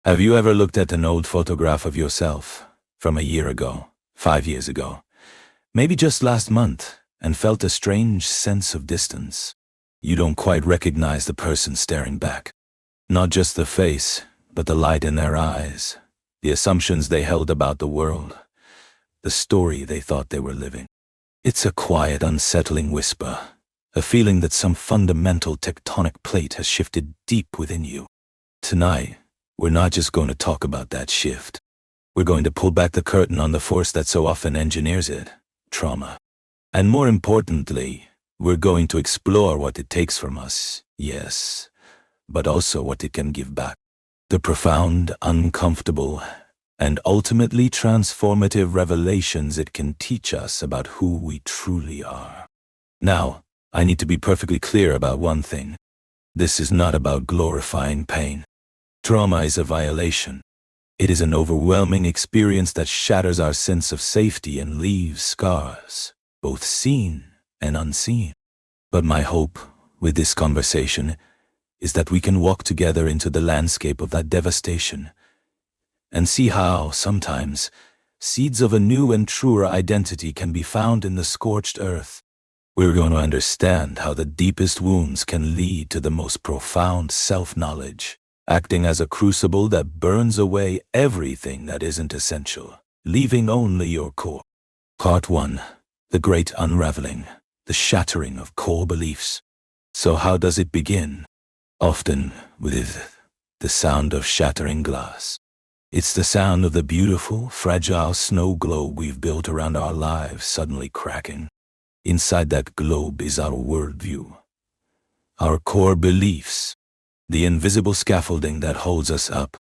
Have you ever looked at an old photograph of yourself from a year ago, 5 years ago, maybe just last month, and felt a strange sense of distance? You don't quite recognize the person staring back. Not just the face, but the light in their eyes, the assumptions they held about the world, the story they thought they were living. It's a quiet, unsettling whisper, a feeling that some fundamental tectonic plate has shifted deep within you. Tonight, we're not just going to talk about that shift. We're going to pull back the curtain on the force that so often engineers it, trauma. And more importantly, we're going to explore what it takes from us, yes, but also what it can give back. The profound, uncomfortable, and ultimately transformative revelations it can teach us about who we truly are. Now, I need to be perfectly clear about one thing. This is not about glorifying pain. Trauma is a violation. It is an overwhelming experience that shatters our sense of safety and leaves scars, both seen and unseen. But my hope with this conversation is that we can walk together into the landscape of that devastation and see how, sometimes, seeds of a new and truer identity can be found in the scorched earth. We're going to understand how the deepest wounds can lead to the most profound self-knowledge, acting as a crucible that burns away everything that isn't essential, leaving only your core. Part 1. The Great Unraveling, the shattering of core beliefs. So how does it begin? Often with the sound of shattering glass. It's the sound of the beautiful, fragile snow globe we've built around our lives suddenly cracking. Inside that globe is our worldview, our core beliefs, the invisible scaffolding that holds us up.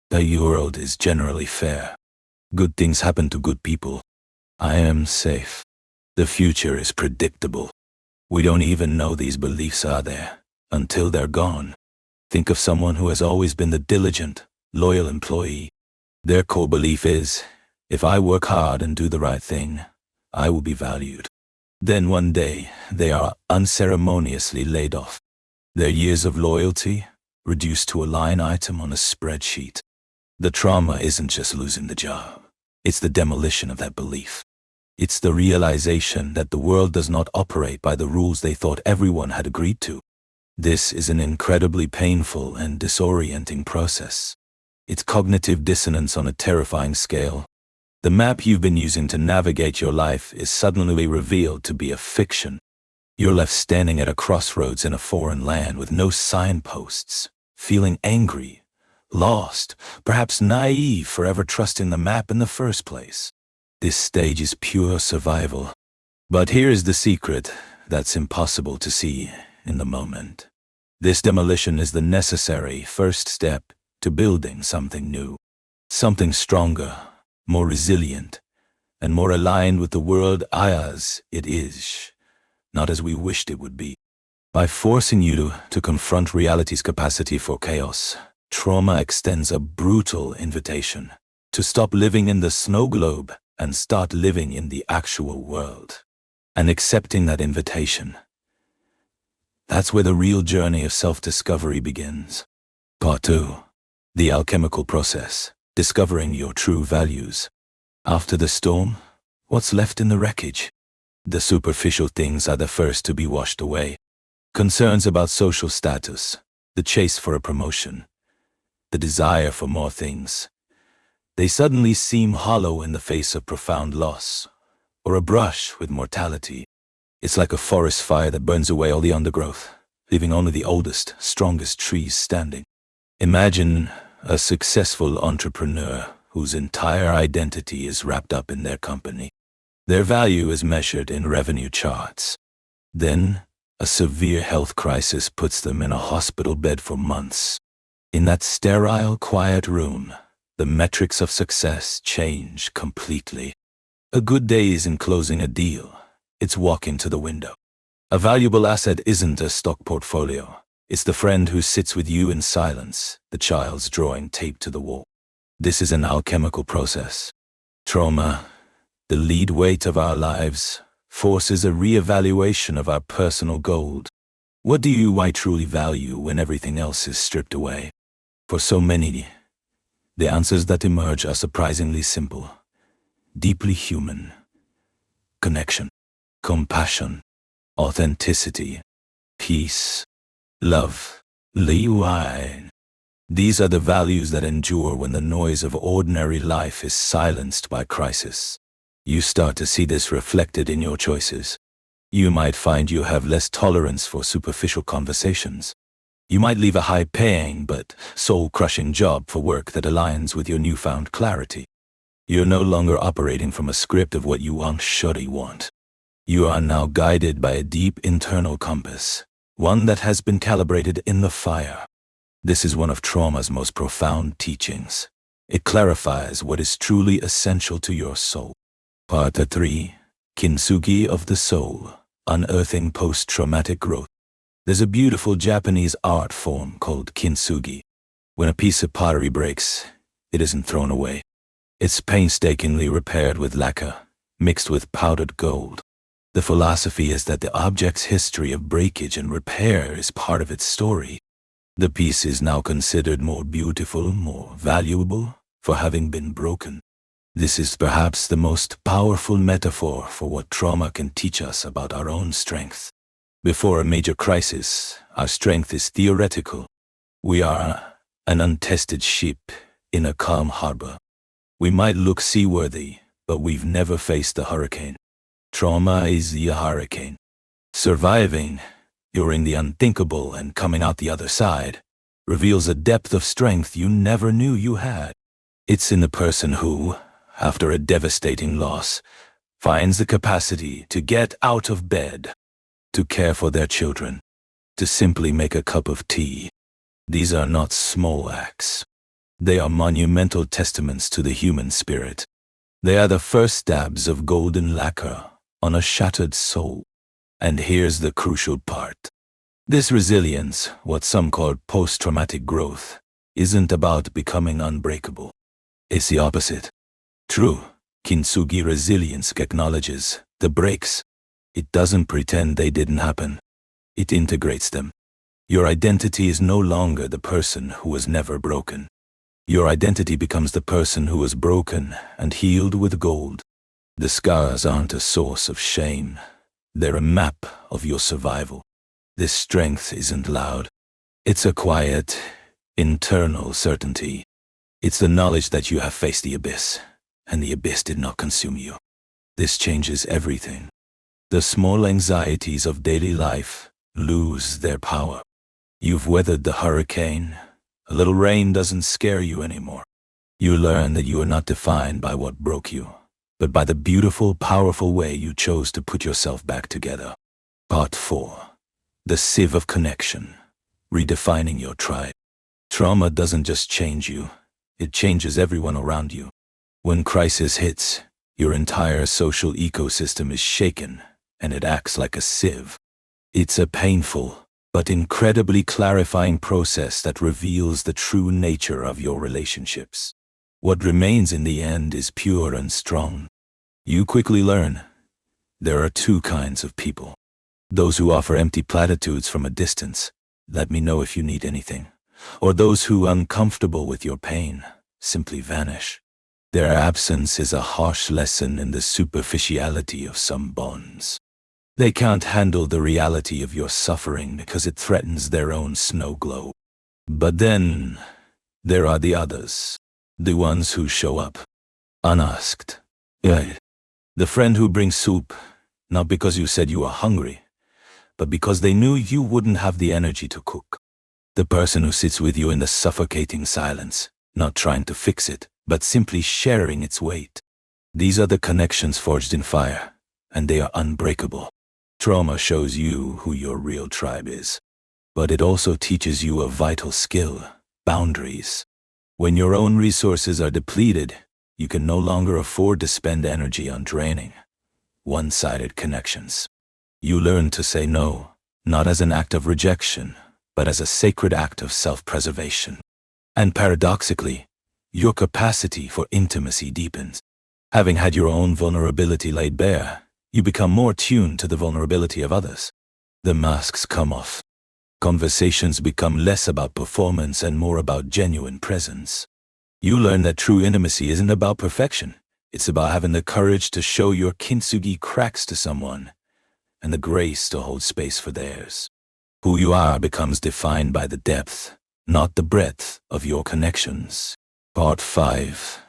The world is generally fair. Good things happen to good people. I am safe. The future is predictable. We don't even know these beliefs are there until they're gone. Think of someone who has always been the diligent, loyal employee. Their core belief is, if I work hard and do the right thing, I will be valued. Then one day, they are unceremoniously laid off. Their years of loyalty reduced to a line item on a spreadsheet. The trauma isn't just losing the job. It's the demolition of that belief. It's the realization that the world does not operate by the rules they thought everyone had agreed to. This is an incredibly painful and disorienting process. It's cognitive dissonance on a terrifying scale. The map you've been using to navigate your life is suddenly revealed to be a fiction. You're left standing at a crossroads in a foreign land with no signposts, feeling angry, lost, perhaps naive for ever trusting the map in the first place. This stage is pure survival. But here is the secret that's impossible to see in the moment. This demolition is the necessary first step to building something new, something stronger, more resilient, and more aligned with the world as it is, not as we wished it would be. By forcing you to confront reality's capacity for chaos, trauma extends a brutal invitation to stop living in the snow globe and start living in the actual world. And accepting that invitation, that's where the real journey of self-discovery begins. Part 2. The alchemical process. Discovering your true values. After the storm, what's left in the wreckage? The superficial things are the first to be washed away. Concerns about social status, the chase for a promotion, the desire for more things. They suddenly seem hollow in the face of profound loss, or a brush with mortality. It's like a forest fire that burns away all the undergrowth, leaving only the oldest, strongest trees standing. Imagine a successful entrepreneur whose entire identity is wrapped up in their company. Their value is measured in revenue charts. Then, a severe health crisis puts them in a hospital bed for months. In that sterile, quiet room, the metrics of success change completely. A good day isn't closing a deal, it's walking to the window. A valuable asset isn't a stock portfolio. It's the friend who sits with you in silence, the child's drawing taped to the wall. This is an alchemical process. Trauma, the lead weight of our lives, forces a re-evaluation of our personal gold. What do I truly value when everything else is stripped away? For so many, The answers that emerge are surprisingly simple, deeply human. Connection, compassion, authenticity, peace, love, liuai. These are the values that endure when the noise of ordinary life is silenced by crisis. You start to see this reflected in your choices. You might find you have less tolerance for superficial conversations. You might leave a high-paying but soul-crushing job for work that aligns with your newfound clarity. You're no longer operating from a script of what you should want. You are now guided by a deep internal compass, one that has been calibrated in the fire. This is one of trauma's most profound teachings. It clarifies what is truly essential to your soul. Part 3. Kintsugi of the Soul, Unearthing Post-Traumatic Growth. There's a beautiful Japanese art form called kintsugi. When a piece of pottery breaks, it isn't thrown away. It's painstakingly repaired with lacquer, mixed with powdered gold. The philosophy is that the object's history of breakage and repair is part of its story. The piece is now considered more beautiful, more valuable, for having been broken. This is perhaps the most powerful metaphor for what trauma can teach us about our own strength. Before a major crisis, our strength is theoretical. We are an untested ship in a calm harbor. We might look seaworthy, but we've never faced a hurricane. Trauma is the hurricane. Surviving during the unthinkable and coming out the other side reveals a depth of strength you never knew you had. It's in the person who, after a devastating loss, finds the capacity to get out of bed, to care for their children, to simply make a cup of tea. These are not small acts. They are monumental testaments to the human spirit. They are the first stabs of golden lacquer on a shattered soul. And here's the crucial part. This resilience, what some call post-traumatic growth, isn't about becoming unbreakable. It's the opposite. True, kintsugi resilience acknowledges the breaks. It doesn't pretend they didn't happen. It integrates them. Your identity is no longer the person who was never broken. Your identity becomes the person who was broken and healed with gold. The scars aren't a source of shame. They're a map of your survival. This strength isn't loud. It's a quiet, internal certainty. It's the knowledge that you have faced the abyss, and the abyss did not consume you. This changes everything. The small anxieties of daily life lose their power. You've weathered the hurricane. A little rain doesn't scare you anymore. You learn that you are not defined by what broke you, but by the beautiful, powerful way you chose to put yourself back together. Part 4. The sieve of connection. Redefining your tribe. Trauma doesn't just change you, it changes everyone around you. When crisis hits, your entire social ecosystem is shaken, and it acts like a sieve. It's a painful, but incredibly clarifying process that reveals the true nature of your relationships. What remains in the end is pure and strong. You quickly learn there are two kinds of people. Those who offer empty platitudes from a distance, let me know if you need anything, or those who, uncomfortable with your pain, simply vanish. Their absence is a harsh lesson in the superficiality of some bonds. They can't handle the reality of your suffering because it threatens their own snow globe. But then, there are the others, the ones who show up, unasked. The friend who brings soup, not because you said you were hungry, but because they knew you wouldn't have the energy to cook. The person who sits with you in the suffocating silence, not trying to fix it, but simply sharing its weight. These are the connections forged in fire, and they are unbreakable. Trauma shows you who your real tribe is, but it also teaches you a vital skill, boundaries. When your own resources are depleted, you can no longer afford to spend energy on draining, one-sided connections. You learn to say no, not as an act of rejection, but as a sacred act of self-preservation. And paradoxically, your capacity for intimacy deepens. Having had your own vulnerability laid bare, you become more tuned to the vulnerability of others. The masks come off. Conversations become less about performance and more about genuine presence. You learn that true intimacy isn't about perfection. It's about having the courage to show your kintsugi cracks to someone and the grace to hold space for theirs. Who you are becomes defined by the depth, not the breadth, of your connections. Part 5.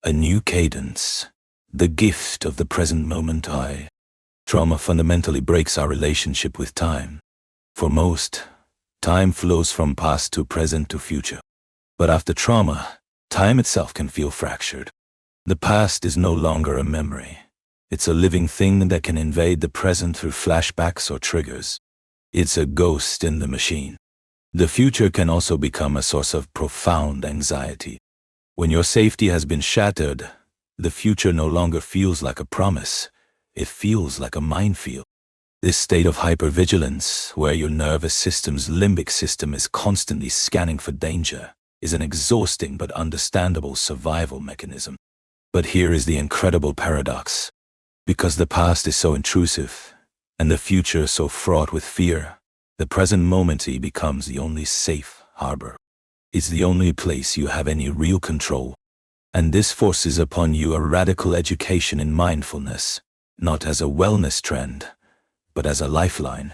A new cadence. The gift of the present moment. Trauma fundamentally breaks our relationship with time. For most, time flows from past to present to future. But after trauma, time itself can feel fractured. The past is no longer a memory. It's a living thing that can invade the present through flashbacks or triggers. It's a ghost in the machine. The future can also become a source of profound anxiety. When your safety has been shattered, the future no longer feels like a promise. It feels like a minefield. This state of hypervigilance, where your nervous system's limbic system is constantly scanning for danger, is an exhausting but understandable survival mechanism. But here is the incredible paradox. Because the past is so intrusive, and the future so fraught with fear, the present moment becomes the only safe harbor. It's the only place you have any real control. And this forces upon you a radical education in mindfulness, not as a wellness trend, but as a lifeline.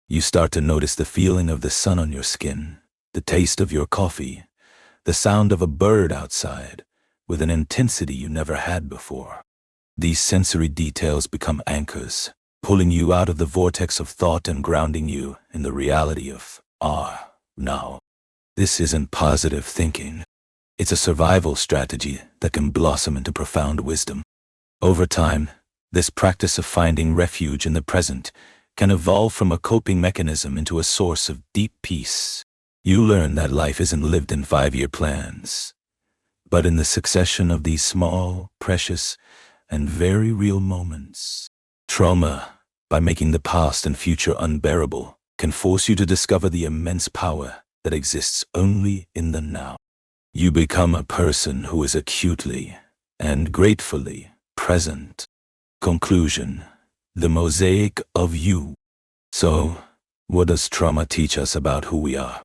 You start to notice the feeling of the sun on your skin, the taste of your coffee, the sound of a bird outside, with an intensity you never had before. These sensory details become anchors, pulling you out of the vortex of thought and grounding you in the reality of now. This isn't positive thinking. It's a survival strategy that can blossom into profound wisdom. Over time, this practice of finding refuge in the present can evolve from a coping mechanism into a source of deep peace. You learn that life isn't lived in 5-year plans, but in the succession of these small, precious, and very real moments. Trauma, by making the past and future unbearable, can force you to discover the immense power that exists only in the now. You become a person who is acutely and gratefully present. Conclusion: the mosaic of you. So, what does trauma teach us about who we are?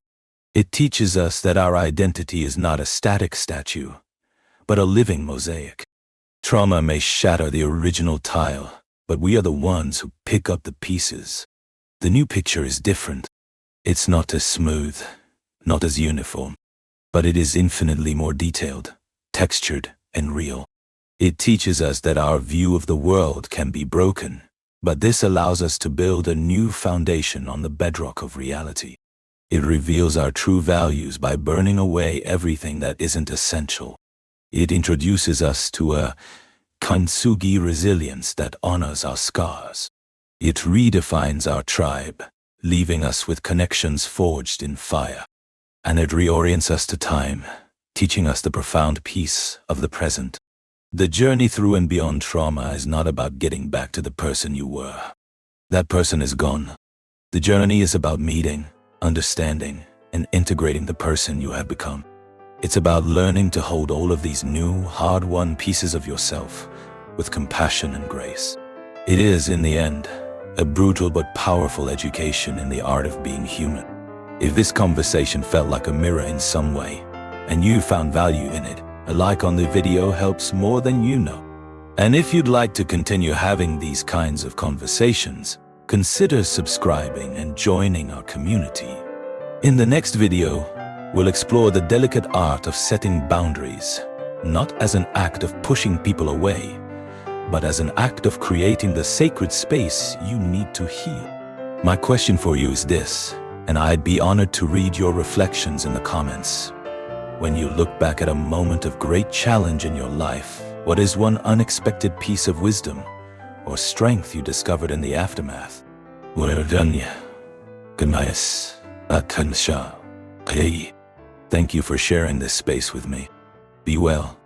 It teaches us that our identity is not a static statue, but a living mosaic. Trauma may shatter the original tile, but we are the ones who pick up the pieces. The new picture is different. It's not as smooth, not as uniform, but it is infinitely more detailed, textured, and real. It teaches us that our view of the world can be broken, but this allows us to build a new foundation on the bedrock of reality. It reveals our true values by burning away everything that isn't essential. It introduces us to a kintsugi resilience that honors our scars. It redefines our tribe, leaving us with connections forged in fire. And it reorients us to time, teaching us the profound peace of the present. The journey through and beyond trauma is not about getting back to the person you were. That person is gone. The journey is about meeting, understanding, and integrating the person you have become. It's about learning to hold all of these new, hard-won pieces of yourself with compassion and grace. It is, in the end, a brutal but powerful education in the art of being human. If this conversation felt like a mirror in some way, and you found value in it, a like on the video helps more than you know. And if you'd like to continue having these kinds of conversations, consider subscribing and joining our community. In the next video, we'll explore the delicate art of setting boundaries, not as an act of pushing people away, but as an act of creating the sacred space you need to heal. My question for you is this, and I'd be honored to read your reflections in the comments. When you look back at a moment of great challenge in your life, what is one unexpected piece of wisdom or strength you discovered in the aftermath? Thank you for sharing this space with me. Be well.